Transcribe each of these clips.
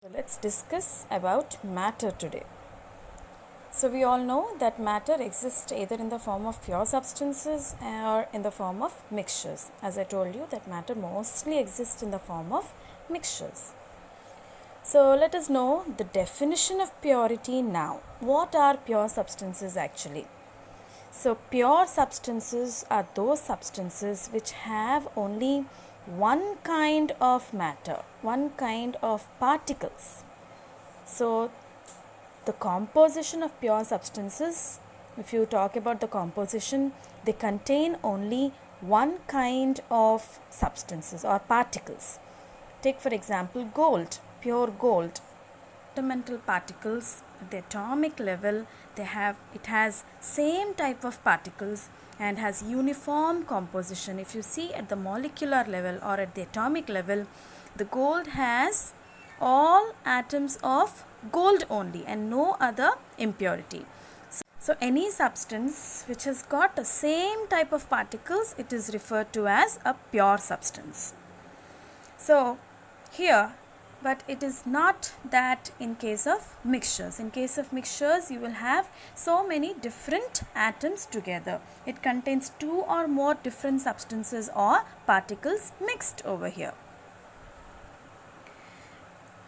So let's discuss about matter today. So we all know that matter exists either in the form of pure substances or in the form of mixtures. As I told you, that matter mostly exists in the form of mixtures. So let us know the definition of purity now. What are pure substances actually? So pure substances are those substances which have only one kind of matter, one kind of particles. So the composition of pure substances, if you talk about the composition, they contain only one kind of substances or particles. Take for example gold, pure gold. Fundamental particles at the atomic level, it has same type of particles and has uniform composition. If you see at the molecular level or at the atomic level, the gold has all atoms of gold only and no other impurity. So any substance which has got the same type of particles, it is referred to as a pure substance. So here, but it is not that in case of mixtures. In case of mixtures, you will have so many different atoms together. It contains two or more different substances or particles mixed over here.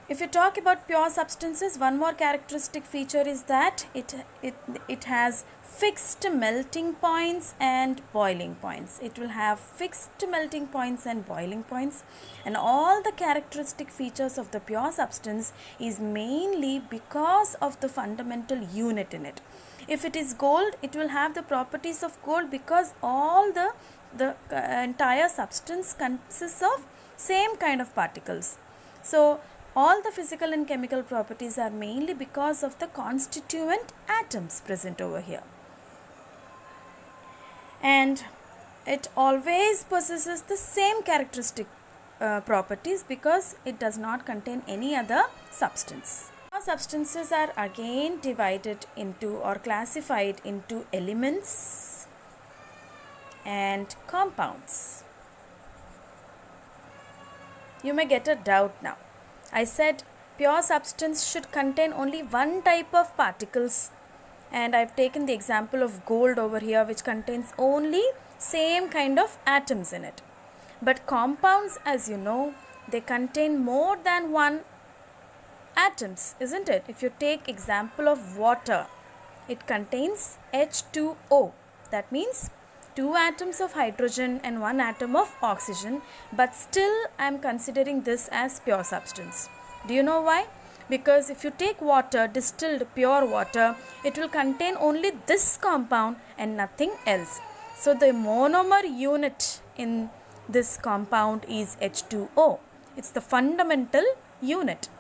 If you talk about pure substances, one more characteristic feature is that it has fixed melting points and boiling points. It will have fixed melting points and boiling points, and all the characteristic features of the pure substance is mainly because of the fundamental unit in it. If it is gold, it will have the properties of gold because all the entire substance consists of same kind of particles. So all the physical and chemical properties are mainly because of the constituent atoms present over here. And it always possesses the same characteristic properties because it does not contain any other substance. Substances are again divided into or classified into elements and compounds. You may get a doubt now. I said pure substance should contain only one type of particles, and I've taken the example of gold over here, which contains only same kind of atoms in it. But compounds, as you know, they contain more than one atoms, isn't it? If you take example of water, it contains H2O. That means two atoms of hydrogen and one atom of oxygen, but still I am considering this as pure substance. Do you know why? Because if you take water, distilled pure water, it will contain only this compound and nothing else. So the monomer unit in this compound is H2O. It's the fundamental unit.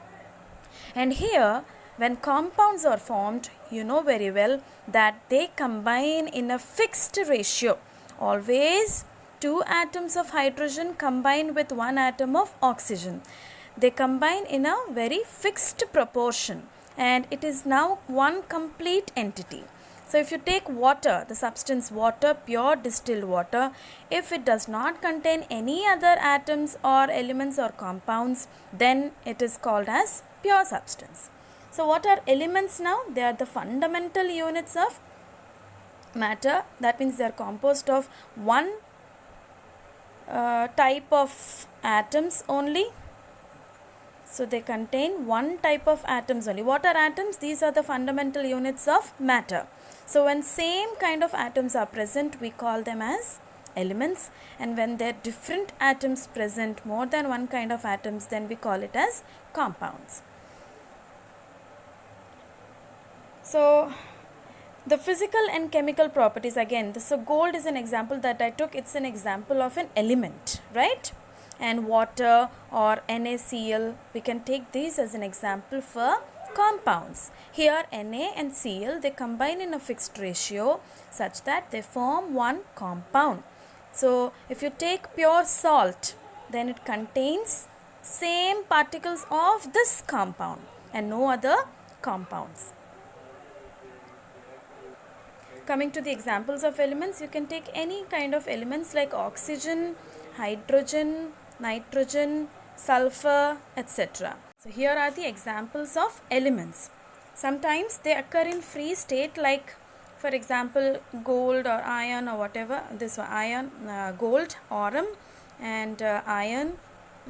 And here, when compounds are formed, you know very well that they combine in a fixed ratio. Always two atoms of hydrogen combine with one atom of oxygen. They combine in a very fixed proportion, and it is now one complete entity. So if you take water, the substance water, pure distilled water, if it does not contain any other atoms or elements or compounds, then it is called as pure substance. So what are elements now? They are the fundamental units of matter. That means they are composed of one type of atoms only. So they contain one type of atoms only. What are atoms? These are the fundamental units of matter. So when same kind of atoms are present, we call them as elements, and when there are different atoms present, more than one kind of atoms, then we call it as compounds. So the physical and chemical properties, again, so gold is an example that I took. It's an example of an element, right? And water or NaCl, we can take these as an example for compounds. Here Na and Cl, they combine in a fixed ratio such that they form one compound. So if you take pure salt, then it contains same particles of this compound and no other compounds. Coming to the examples of elements, you can take any kind of elements like oxygen, hydrogen, nitrogen, sulfur, etc. So here are the examples of elements. Sometimes they occur in free state, like for example gold or iron or whatever. This iron, gold, aurum, and iron.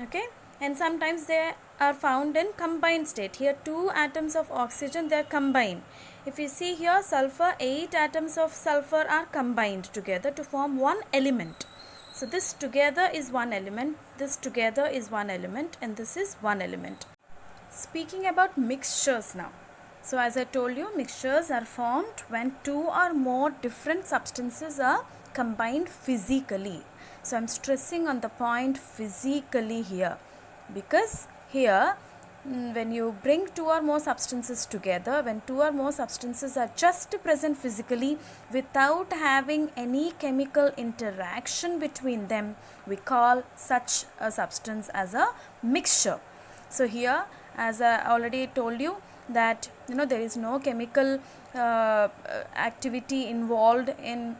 Okay, and sometimes they are found in combined state. Here 2 atoms of oxygen, they are combined. If you see here sulfur, 8 atoms of sulfur are combined together to form one element. So this together is one element, this together is one element, and this is one element. Speaking about mixtures now. So as I told you, mixtures are formed when 2 or more different substances are combined physically. So I am stressing on the point physically here, because here when you bring 2 or more substances together, when 2 or more substances are just present physically without having any chemical interaction between them, we call such a substance as a mixture. So here, as I already told you, that there is no chemical activity involved in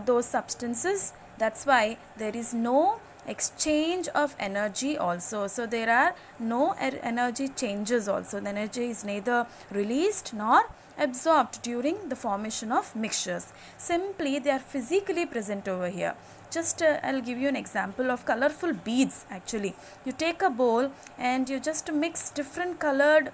those substances. That's why there is no exchange of energy also. So there are no energy changes also. The energy is neither released nor absorbed during the formation of mixtures. Simply they are physically present over here. Just I'll give you an example of colorful beads. Actually, you take a bowl and you just mix different colored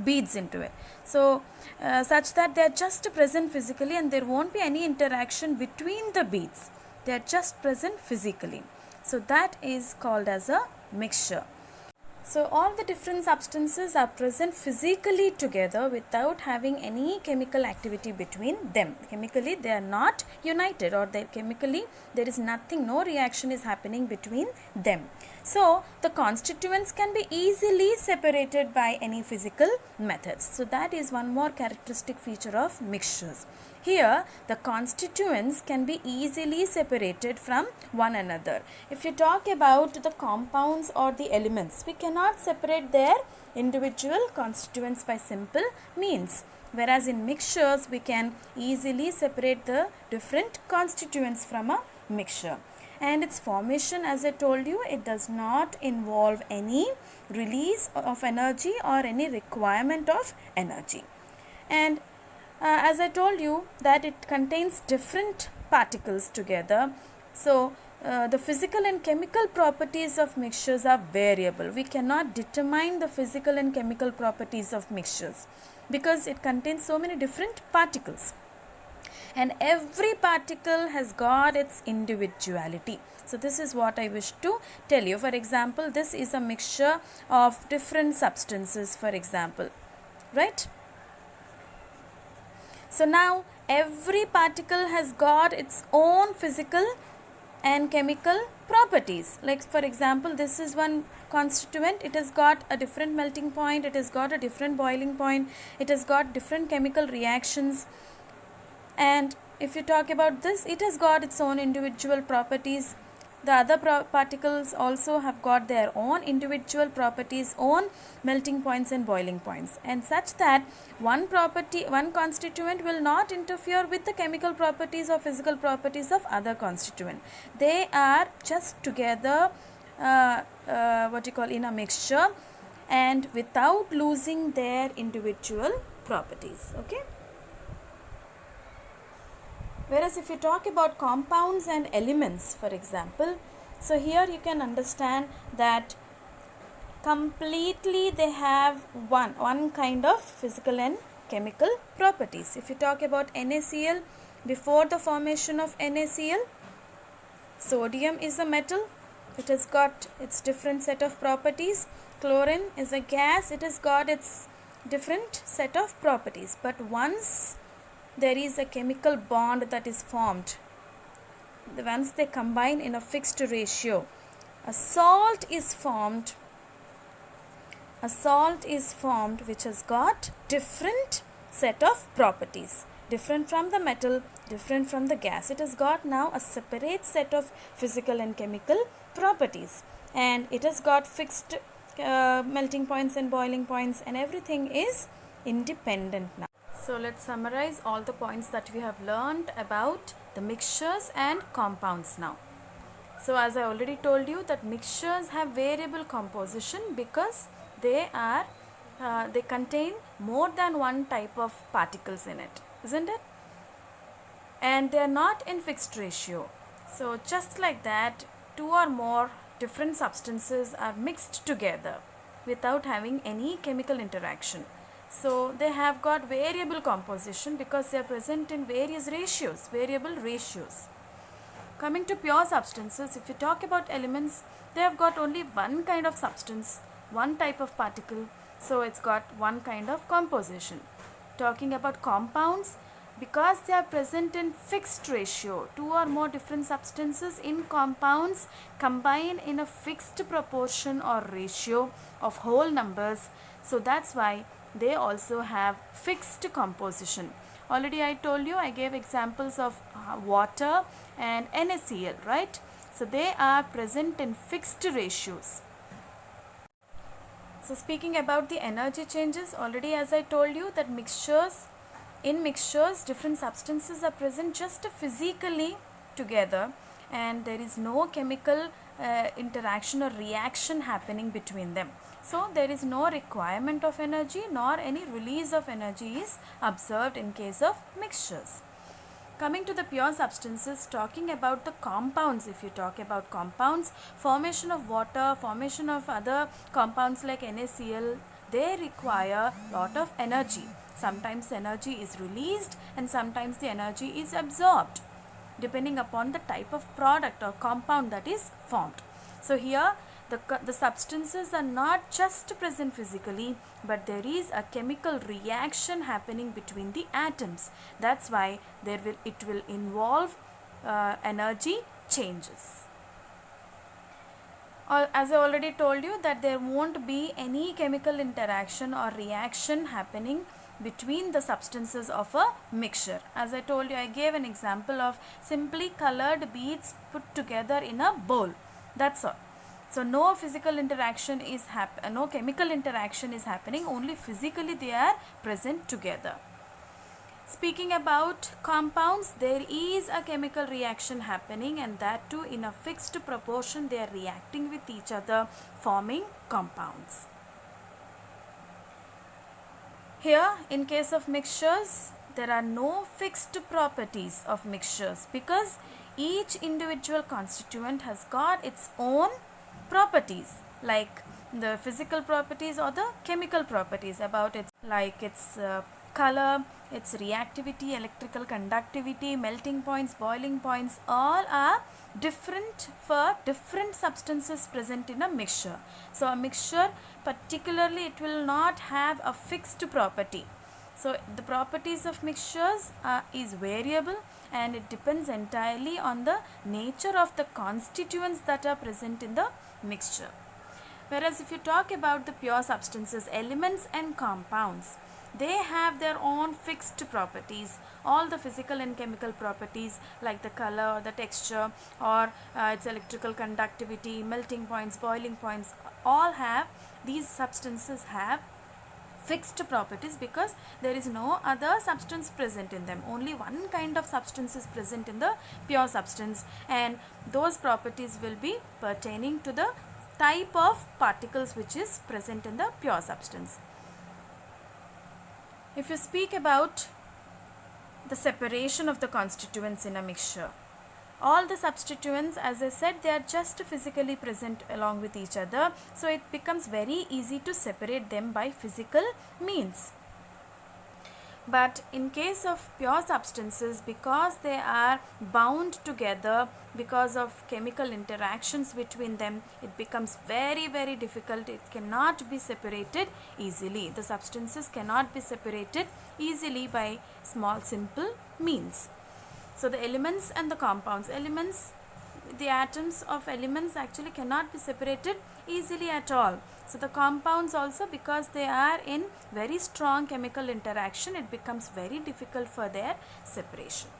beads into it, so such that they are just present physically and there won't be any interaction between the beads. They are just present physically. So that is called as a mixture. So all the different substances are present physically together without having any chemical activity between them. Chemically they are not united, or chemically there is nothing, no reaction is happening between them. So the constituents can be easily separated by any physical methods. So that is one more characteristic feature of mixtures. Here the constituents can be easily separated from one another. If you talk about the compounds or the elements, we cannot separate their individual constituents by simple means. Whereas in mixtures, we can easily separate the different constituents from a mixture. And its formation, as I told you, it does not involve any release of energy or any requirement of energy. And as I told you that it contains different particles together. So the physical and chemical properties of mixtures are variable. We cannot determine the physical and chemical properties of mixtures because it contains so many different particles. And every particle has got its individuality. So this is what I wish to tell you. For example, this is a mixture of different substances, for example, right? So now every particle has got its own physical and chemical properties. Like for example, this is one constituent. It has got a different melting point. It has got a different boiling point. It has got different chemical reactions. And if you talk about this, it has got its own individual properties. The other particles also have got their own individual properties, own melting points and boiling points, and such that one constituent will not interfere with the chemical properties or physical properties of other constituent. They are just together in a mixture and without losing their individual properties. Okay. Whereas if you talk about compounds and elements, for example, so here you can understand that completely they have one kind of physical and chemical properties. If you talk about NaCl, before the formation of NaCl, sodium is a metal. It has got its different set of properties. Chlorine is a gas. It has got its different set of properties. But once there is a chemical bond that is formed, once they combine in a fixed ratio, a salt is formed. A salt is formed which has got different set of properties, different from the metal, different from the gas. It has got now a separate set of physical and chemical properties, and it has got fixed melting points and boiling points, and everything is independent now. So let's summarize all the points that we have learned about the mixtures and compounds now. So as I already told you that mixtures have variable composition because they contain more than one type of particles in it, isn't it? And they are not in fixed ratio. So just like that, two or more different substances are mixed together without having any chemical interaction. So they have got variable composition because they are present in various ratios, variable ratios. Coming to pure substances, if you talk about elements, they have got only one kind of substance, one type of particle, so it's got one kind of composition. Talking about compounds, because they are present in fixed ratio, two or more different substances in compounds combine in a fixed proportion or ratio of whole numbers, so that's why they also have fixed composition. Already I told you, I gave examples of water and NaCl, right? So they are present in fixed ratios. So speaking about the energy changes, already as I told you that in mixtures different substances are present just physically together, and there is no chemical interaction or reaction happening between them. So there is no requirement of energy nor any release of energy is observed in case of mixtures. Coming to the pure substances, talking about the compounds, if you talk about compounds, formation of water, formation of other compounds like NaCl, they require lot of energy. Sometimes energy is released and sometimes the energy is absorbed depending upon the type of product or compound that is formed. So here the substances are not just present physically, but there is a chemical reaction happening between the atoms. That's why it will involve energy changes. As I already told you that there won't be any chemical interaction or reaction happening between the substances of a mixture. As I told you, I gave an example of simply colored beads put together in a bowl. That's all. So no physical interaction is no chemical interaction is happening, only physically they are present together. Speaking about compounds, there is a chemical reaction happening, and that too in a fixed proportion. They are reacting with each other, forming compounds. Here in case of mixtures, there are no fixed properties of mixtures because each individual constituent has got its own properties, like the physical properties or the chemical properties about its, like its color, its reactivity, electrical conductivity, melting points, boiling points, all are different for different substances present in a mixture. So a mixture particularly it will not have a fixed property. So the properties of mixtures is variable, and it depends entirely on the nature of the constituents that are present in the mixture. Whereas if you talk about the pure substances, elements and compounds, they have their own fixed properties. All the physical and chemical properties like the color, the texture, or its electrical conductivity, melting points, boiling points, all have, these substances have fixed properties because there is no other substance present in them. Only one kind of substance is present in the pure substance, and those properties will be pertaining to the type of particles which is present in the pure substance. If you speak about the separation of the constituents in a mixture, all the substituents, as I said, they are just physically present along with each other, so it becomes very easy to separate them by physical means. But in case of pure substances, because they are bound together because of chemical interactions between them, it becomes very, very difficult. It cannot be separated easily. The substances cannot be separated easily by small simple means. So the elements and the compounds, the atoms of elements actually cannot be separated easily at all. So the compounds also, because they are in very strong chemical interaction, it becomes very difficult for their separation.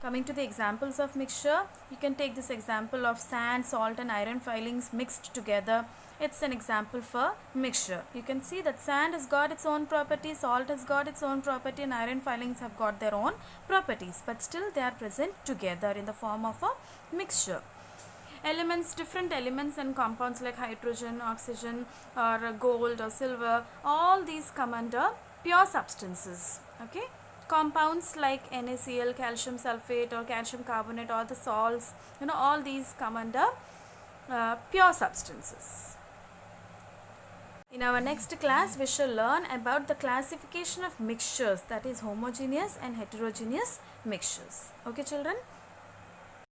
Coming to the examples of mixture, you can take this example of sand, salt and iron filings mixed together. It's an example for mixture. You can see that sand has got its own property, salt has got its own property, and iron filings have got their own properties, but still they are present together in the form of a mixture. Elements, different elements and compounds like hydrogen, oxygen, or gold or silver, all these come under pure substances. Okay, compounds like NaCl, calcium sulfate or calcium carbonate, or the salts, all these come under pure substances. In our next class, we shall learn about the classification of mixtures, that is homogeneous and heterogeneous mixtures. Okay children.